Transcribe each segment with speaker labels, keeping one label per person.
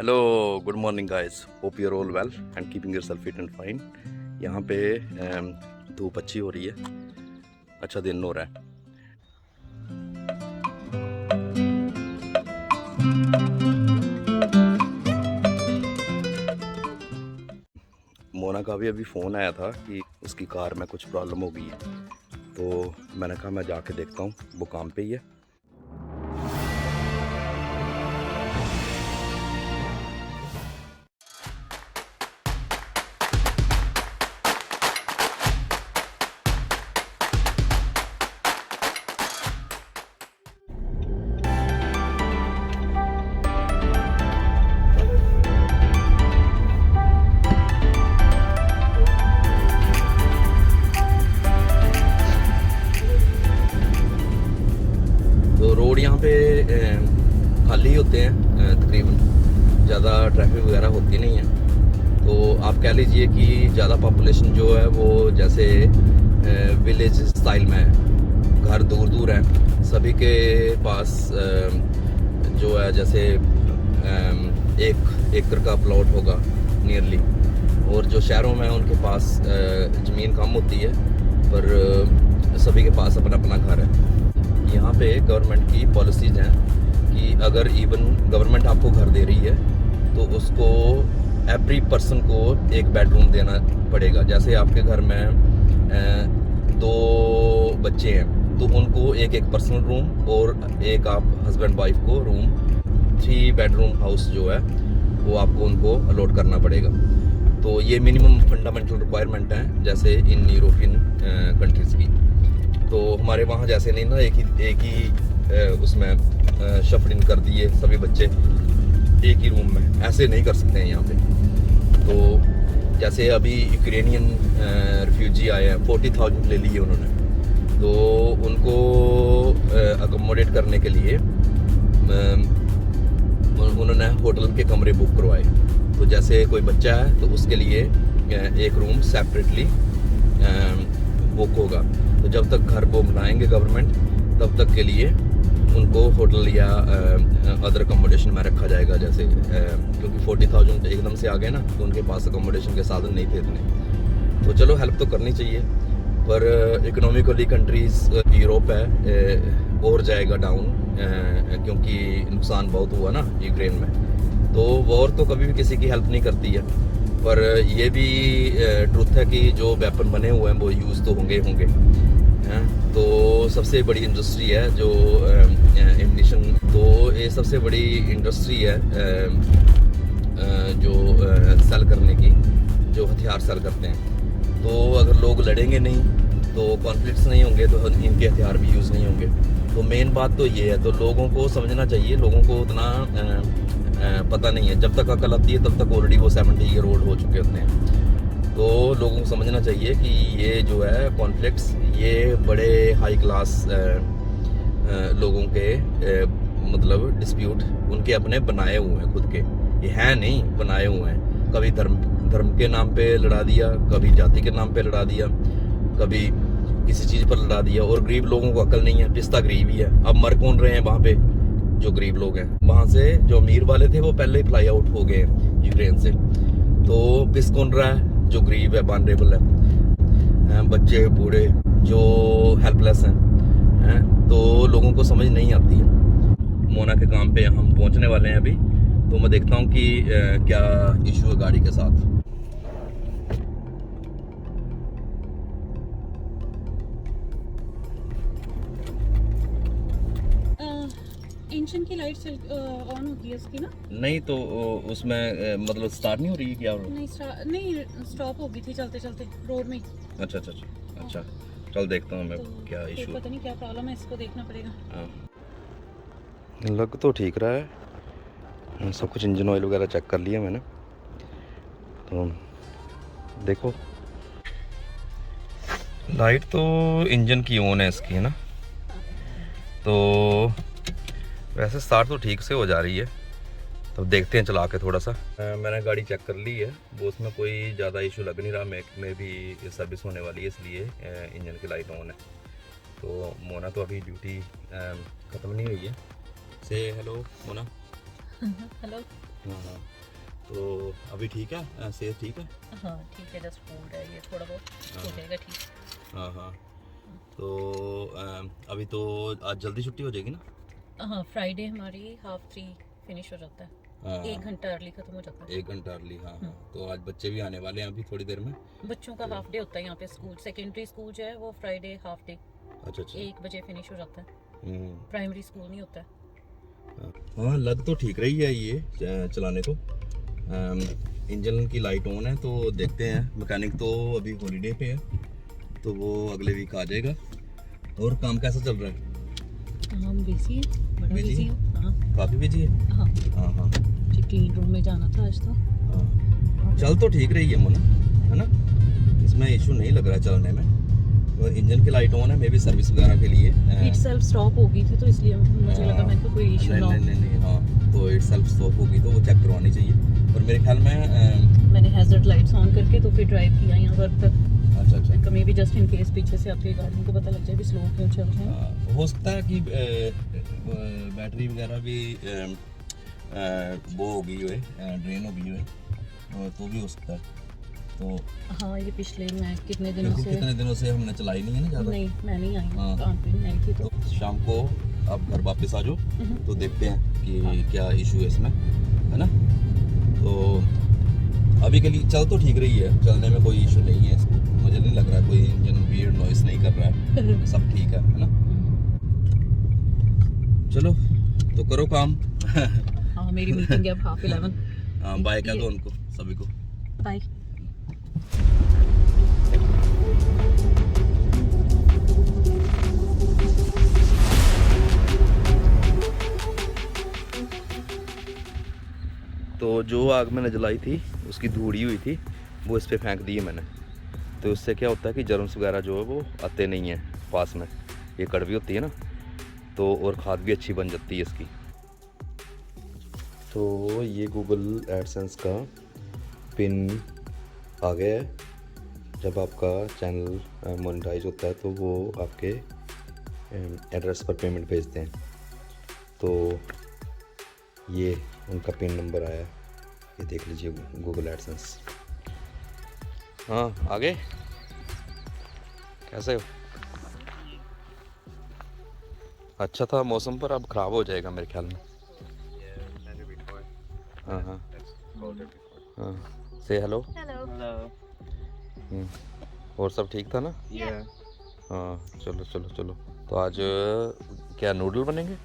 Speaker 1: Hello good morning guys, hope you are all well and keeping yourself fit and fine. यहाँ पे धूप अच्छी हो रही है, अच्छा दिन हो रहा है। मोना का भी अभी फ़ोन आया था कि उसकी कार में कुछ प्रॉब्लम हो गई है, तो मैंने कहा मैं जाके देखता हूँ, वो काम पे ही है। तो रोड यहाँ पे खाली होते हैं, तकरीबन ज़्यादा ट्रैफिक वगैरह होती नहीं है। तो आप कह लीजिए कि ज़्यादा पॉपुलेशन जो है वो जैसे विलेज स्टाइल में है, घर दूर दूर हैं, सभी के पास जो है जैसे 1 एकड़ का प्लॉट होगा नियरली। और जो शहरों में उनके पास ज़मीन कम होती है, पर सभी के पास अपना अपना घर है। यहाँ पे गवर्नमेंट की पॉलिसीज़ हैं कि अगर इवन गवर्नमेंट आपको घर दे रही है तो उसको एवरी पर्सन को एक बेडरूम देना पड़ेगा। जैसे आपके घर में 2 बच्चे हैं तो उनको एक पर्सनल रूम और एक आप हस्बैंड वाइफ को रूम 3 बेडरूम हाउस जो है वो आपको उनको अलॉट करना पड़ेगा। तो ये मिनिमम फंडामेंटल रिक्वायरमेंट है जैसे इन यूरोपियन कंट्रीज़ की। तो हमारे वहाँ जैसे नहीं ना, एक ही उसमें शफ्ट इन कर दिए सभी बच्चे एक ही रूम में, ऐसे नहीं कर सकते हैं यहाँ पे। तो जैसे अभी यूक्रेनियन रिफ्यूजी आए हैं, 40,000 ले लिए उन्होंने, तो उनको अकोमोडेट करने के लिए उन्होंने होटल के कमरे बुक करवाए। तो जैसे कोई बच्चा है तो उसके लिए एक रूम सेपरेटली बुक होगा। तो जब तक घर वो बनाएंगे गवर्नमेंट, तब तक के लिए उनको होटल या अदर अकोमोडेशन में रखा जाएगा। जैसे क्योंकि 40,000 एकदम से आ गए ना, तो उनके पास अकोमोडेशन के साधन नहीं थे इतने। तो चलो हेल्प तो करनी चाहिए, पर इकोनॉमिकली कंट्रीज़ यूरोप है और जाएगा डाउन, क्योंकि नुकसान बहुत हुआ ना यूक्रेन में। तो वॉर तो कभी भी किसी की हेल्प नहीं करती है, पर ये भी ट्रुथ है कि जो वेपन बने हुए हैं वो यूज़ तो होंगे हैं। तो सबसे बड़ी इंडस्ट्री है जो एमिनिशन, तो ये सबसे बड़ी इंडस्ट्री है जो सेल करने की, जो हथियार सेल करते हैं। तो अगर लोग लड़ेंगे नहीं तो कॉन्फ्लिक्ट्स नहीं होंगे, तो इनके हथियार भी यूज़ नहीं होंगे। तो मेन बात तो ये है, तो लोगों को समझना चाहिए। लोगों को उतना पता नहीं है, जब तक अकल आती है तब तक ऑलरेडी वो 70 ईयर ओल्ड हो चुके होते हैं। तो लोगों को समझना चाहिए कि ये जो है कॉन्फ्लिक्ट्स, ये बड़े हाई क्लास लोगों के मतलब डिस्प्यूट उनके अपने बनाए हुए हैं खुद के, ये हैं नहीं, बनाए हुए हैं। कभी धर्म के नाम पे लड़ा दिया, कभी जाति के नाम पे लड़ा दिया, कभी किसी चीज़ पर लड़ा दिया। और गरीब लोगों को अकल नहीं है, पिसता गरीब ही है। अब मर कौन रहे हैं वहाँ पे? जो गरीब लोग हैं। वहाँ से जो अमीर वाले थे वो पहले ही फ्लाई आउट हो गए हैं यूक्रेन से, तो पिस कौन रहा है? जो गरीब है, वानरेबल है, बच्चे बूढ़े जो हेल्पलेस हैं। तो लोगों को समझ नहीं आती है। मोना के काम पे हम पहुंचने वाले हैं अभी, तो मैं देखता हूँ कि क्या इशू है गाड़ी के साथ।
Speaker 2: इंजन की लाइट ऑन होती है उसकी ना?
Speaker 1: नहीं तो उसमें मतलब स्टार्ट नहीं हो रही है क्या?
Speaker 2: नहीं स्टॉप हो गई थी चलते चलते रोड में।
Speaker 1: अच्छा अच्छा अच्छा अच्छा, चल देखता हूँ मैं
Speaker 2: तो
Speaker 1: क्या इशू।
Speaker 2: पता नहीं क्या प्रॉब्लम है, इसको देखना पड़ेगा।
Speaker 1: हाँ, लग तो ठीक रहा है, सब कुछ इंजन ऑयल वगैरह चेक कर लिया मैंने। तो देखो, लाइट तो इंजन की ऑन है इसकी, है ना। तो वैसे स्टार्ट तो ठीक से हो जा रही है, तो देखते हैं चला के थोड़ा सा। मैंने गाड़ी चेक कर ली है, वो उसमें कोई ज़्यादा इशू लग नहीं रहा। में भी सर्विस होने वाली है, इसलिए इंजन की लाइट ऑन है। तो मोना तो अभी ड्यूटी ख़त्म नहीं हुई है। से हेलो मोना।
Speaker 2: हेलो।
Speaker 1: हाँ, तो अभी ठीक है, सेहत ठीक है?
Speaker 2: हाँ ठीक है, जस्ट कोल्ड है ये, थोड़ा बहुत हो जाएगा ठीक।
Speaker 1: हाँ हाँ। तो अभी तो आज जल्दी छुट्टी हो जाएगी ना?
Speaker 2: हाँ फ्राइडे हमारी 3:30 फिनिश हो जाता है,
Speaker 1: हाँ,
Speaker 2: 1 घंटा अर्ली खत्म हो जाता है।
Speaker 1: 1 घंटा अर्ली। हाँ हाँ। तो आज बच्चे भी आने वाले हैं अभी थोड़ी देर में।
Speaker 2: बच्चों का हाफ डे होता है यहाँ पे, स्कूल सेकेंडरी स्कूल जो है वो फ्राइडे हाफ डे
Speaker 1: अच्छा अच्छा।
Speaker 2: 1 बजे फिनिश हो जाता है,
Speaker 1: हम्म।
Speaker 2: प्राइमरी स्कूल नहीं होता है।
Speaker 1: हाँ, लग तो ठीक रही है ये चलाने को। इंजन की लाइट ऑन है, तो देखते हैं। मैकेनिक तो अभी हॉलीडे पे है, तो वो अगले वीक आ जाएगा। और काम कैसा चल रहा है?
Speaker 2: हम बिजी हैं, बड़ा
Speaker 1: Busy
Speaker 2: बिजी
Speaker 1: हैं?
Speaker 2: हूँ। हाँ
Speaker 1: काफ़ी बिजी है।
Speaker 2: हाँ,
Speaker 1: हाँ हाँ
Speaker 2: जी क्लीन रूम में जाना था आज तो।
Speaker 1: हाँ। चल तो ठीक रही है मोना, है ना? इसमें इशू नहीं लग रहा है चलने में। तो इंजन की लाइट ऑन है, मे भी सर्विस वगैरह के लिए।
Speaker 2: इट सेल्फ स्टॉप हो गई थी, तो इसलिए मुझे लगा मैं तो कोई इशू ना हो।
Speaker 1: नहीं हाँ, तो इट सेल्फ स्टॉप होगी तो वो चेक करवानी चाहिए। और मेरे ख्याल में
Speaker 2: मैंने हैजर्ड लाइट्स ऑन करके तो फिर ड्राइव किया यहाँ वर्क तक।
Speaker 1: अच्छा अच्छा।
Speaker 2: कभी भी जस्ट इन केस पीछे से आपकी गाड़ी को पता लग जाए भी स्लो क्यों चल रहे हैं।
Speaker 1: हो सकता है कि बैटरी वगैरह भी वो हो गई है, ड्रेन हो गई है, तो भी हो सकता है। तो
Speaker 2: हाँ ये पिछले मैं कितने दिनों
Speaker 1: क्योंकि
Speaker 2: से
Speaker 1: कितने दिनों से हमने चलाई नहीं है ना ज़्यादा।
Speaker 2: नहीं, मैं नहीं आई
Speaker 1: हाँ।
Speaker 2: काम पे नहीं आई थी तो।
Speaker 1: तो शाम को आप घर वापस आ जाओ, तो देखते हैं कि क्या इशू है इसमें, है ना? तो अभी के लिए चल तो ठीक रही है, चलने में कोई इशू नहीं है इसको। मुझे नहीं लग रहा है कोई इंजन वियर्ड नॉइस नहीं कर रहा है, सब ठीक है ना? चलो तो करो काम।
Speaker 2: हाँ मेरी मीटिंग है अब 11:30।
Speaker 1: हाँ, बाय कह दो उनको सभी को।
Speaker 2: बाय।
Speaker 1: तो जो आग मैंने जलाई थी उसकी धूड़ी हुई थी, वो इस पे फेंक दी है मैंने। तो उससे क्या होता है कि जर्म्स वगैरह जो है वो आते नहीं हैं पास में। ये कड़वी होती है ना, तो और खाद भी अच्छी बन जाती है इसकी। तो ये गूगल एडसेंस का पिन आ गया है। जब आपका चैनल मोनेटाइज होता है तो वो आपके एड्रेस पर पेमेंट भेजते हैं। तो ये उनका पिन नंबर आया, ये देख लीजिए गूगल एडसेंस। हाँ आगे कैसे हो? अच्छा था मौसम, पर अब ख़राब हो जाएगा मेरे ख्याल में। हाँ हाँ हाँ। से हेलो।
Speaker 3: Hello.
Speaker 1: और सब ठीक था ना?
Speaker 3: Yeah.
Speaker 1: हाँ चलो चलो चलो। तो आज क्या नूडल बनेंगे?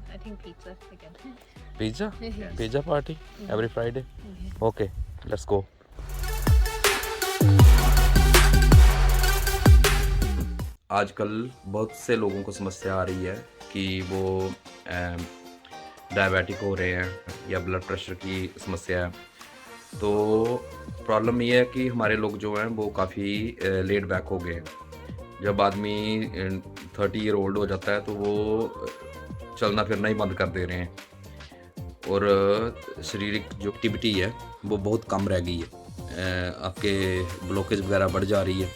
Speaker 2: I think pizza again.
Speaker 1: Pizza?
Speaker 2: Yes.
Speaker 1: Pizza party every Friday? Okay let's go. आजकल बहुत से लोगों को समस्या आ रही है कि वो डायबिटिक हो रहे हैं या ब्लड प्रेशर की समस्या है। तो प्रॉब्लम ये है कि हमारे लोग जो हैं वो काफ़ी लेट बैक हो गए हैं। जब आदमी 30 ईयर ओल्ड हो जाता है तो वो चलना फिरना ही बंद कर दे रहे हैं, और शारीरिक जो एक्टिविटी है वो बहुत कम रह गई है। आपके ब्लॉकेज वगैरह बढ़ जा रही है,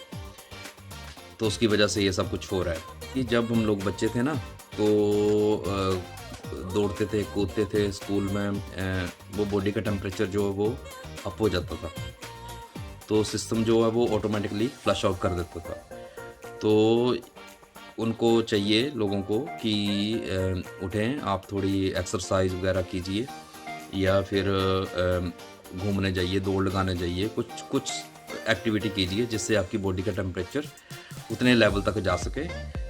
Speaker 1: तो उसकी वजह से ये सब कुछ हो रहा है। कि जब हम लोग बच्चे थे ना, तो दौड़ते थे कूदते थे स्कूल में, वो बॉडी का टेम्परेचर जो है वो अप हो जाता था, तो सिस्टम जो है वो ऑटोमेटिकली फ्लश आउट कर देता था। तो उनको चाहिए लोगों को कि उठें, आप थोड़ी एक्सरसाइज वगैरह कीजिए, या फिर घूमने जाइए, दौड़ लगाने जाइए, कुछ एक्टिविटी कीजिए जिससे आपकी बॉडी का टेम्परेचर उतने लेवल तक जा सके।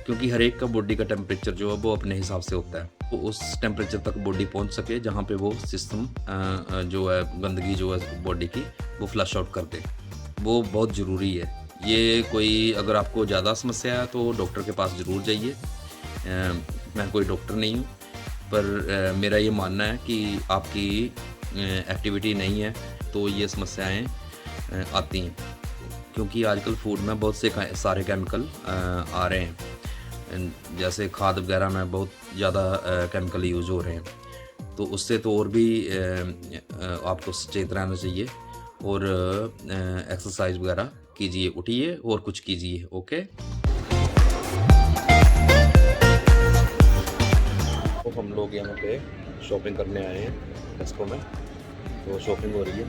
Speaker 1: क्योंकि हर एक का बॉडी का टेम्परेचर जो है वो अपने हिसाब से होता है, तो उस टेम्परेचर तक बॉडी पहुंच सके जहां पे वो सिस्टम जो है गंदगी जो है बॉडी की वो फ्लश आउट कर दे। वो बहुत ज़रूरी है। ये कोई अगर आपको ज़्यादा समस्या है तो डॉक्टर के पास ज़रूर जाइए। मैं कोई डॉक्टर नहीं हूँ, पर मेरा ये मानना है कि आपकी एक्टिविटी नहीं है तो ये समस्याएं आती हैं। क्योंकि आजकल फूड में बहुत से सारे केमिकल आ रहे हैं, जैसे खाद वगैरह में बहुत ज़्यादा केमिकल यूज़ हो रहे हैं, तो उससे तो और भी आपको सचेत रहना चाहिए। और एक्सरसाइज वगैरह कीजिए, उठिए और कुछ कीजिए। ओके, तो हम लोग यहाँ पे शॉपिंग करने आए हैं टेस्को में, तो शॉपिंग हो रही है।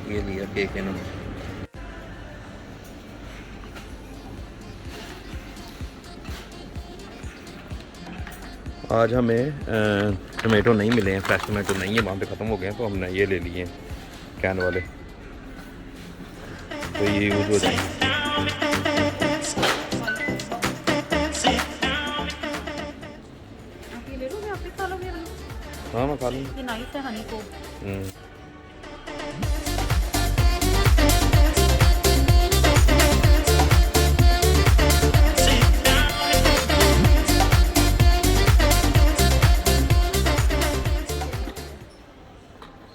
Speaker 1: ये लिया केक इन्होंने। आज हमें टमाटो नहीं मिले हैं, फ्रेश टमाटो नहीं है, वहाँ पे ख़त्म हो गए हैं, तो हमने ये ले लिए हैं कैन वाले, तो ये यूज़ हो जाएंगे।
Speaker 2: आप ये ले लोगे, आप भी खा लोगे?
Speaker 1: हाँ मैं खा लूँगा।
Speaker 2: ये नाइस है हनी को।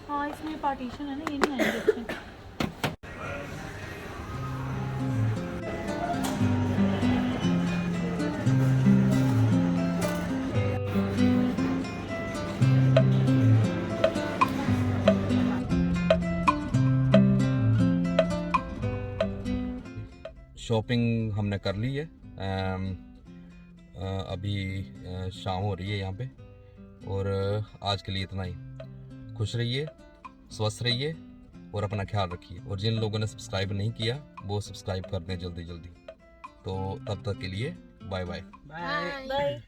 Speaker 2: हाँ इसमें पार्टीशन है ना, ये नहीं आएंगे इसमें।
Speaker 1: शॉपिंग हमने कर ली है। अभी शाम हो रही है यहाँ पे, और आज के लिए इतना ही। खुश रहिए, स्वस्थ रहिए और अपना ख्याल रखिए, और जिन लोगों ने सब्सक्राइब नहीं किया वो सब्सक्राइब कर दें जल्दी जल्दी। तो तब तक के लिए बाय बाय।
Speaker 3: बाय।